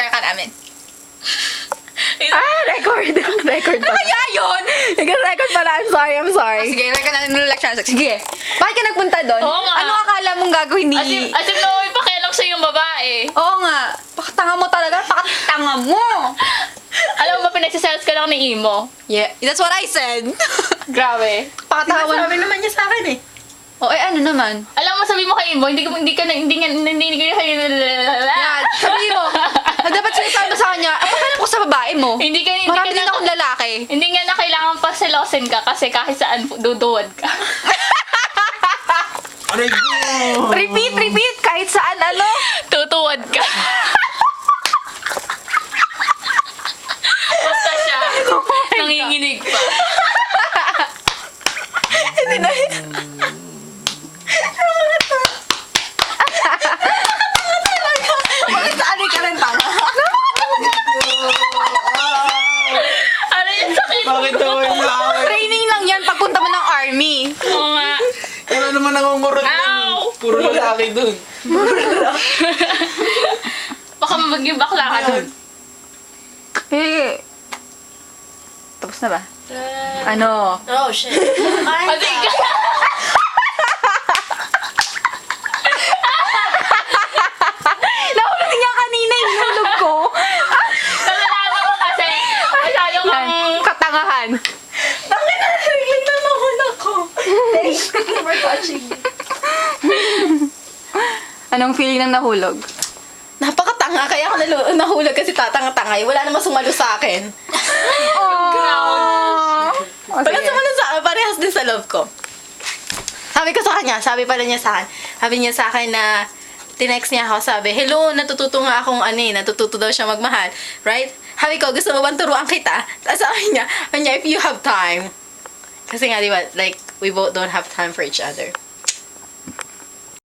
share ka namin. Record. Record pa. Kaya yun! Nag-record pala. I'm sorry. Sige, record natin ng lecture. Sige. Bakit ka nagpunta doon? Oo nga. Ano akala mong gagawin ni... As if na may pakialam sa yung babae. Oo nga. Pakatanga mo talaga. Pakatanga mo! Alam mo ba, pinagsisales ka lang ni Imo? Yeah, that's what I said. Grabe. Pakatawan. Sabi naman niya sa akin eh. Oh, ano naman? Alam mo, sabi mo kay Imo, hindi ka Yeah, sabi mo. Dapat sinasabi mo sa kanya, apakalam ko sa babae mo. Hindi ka Marami din akong lalaki. Hindi nga na kailangan pa selosin ka kasi kahit saan duduwad ka. Aray ko! Repeat. Kahit saan, Tutuwad ka. Basta siya. Nanginginig pa. Hindi na. Bakit saan ka rin tanga? Ano yung sakit? Bakit daw yung laki? Training lang yan pagpunta mo ng army. Oo nga. Wala naman nangungurot Ow! yun. Puro lalaki dun. Baka maging bakla ka dun. Eh, tapos na ba? Ano? Oh, shit. Pati ka. Nahulog niya kanina yung hulog ko. Nalalaman ko kasi masyado kang... Katangahan. Tangin na, narinig na mahulog ko. Thank you for touching me. Anong feeling ng nahulog? Napakatanga, kaya ako nahulog kasi tatanga-tanga. Wala namang sumalo sa akin. Oh, Wala sumalo sa akin, parehas din sa love ko. Sabi ko sa kanya, sabi niya sa akin na tinext niya ako, sabi, hello, natututo nga akong natututo daw siya magmahal. Right? Sabi ko, gusto mo bang turuan kita? Tapos sabi niya, if you have time. Kasi nga, di ba, like, we both don't have time for each other.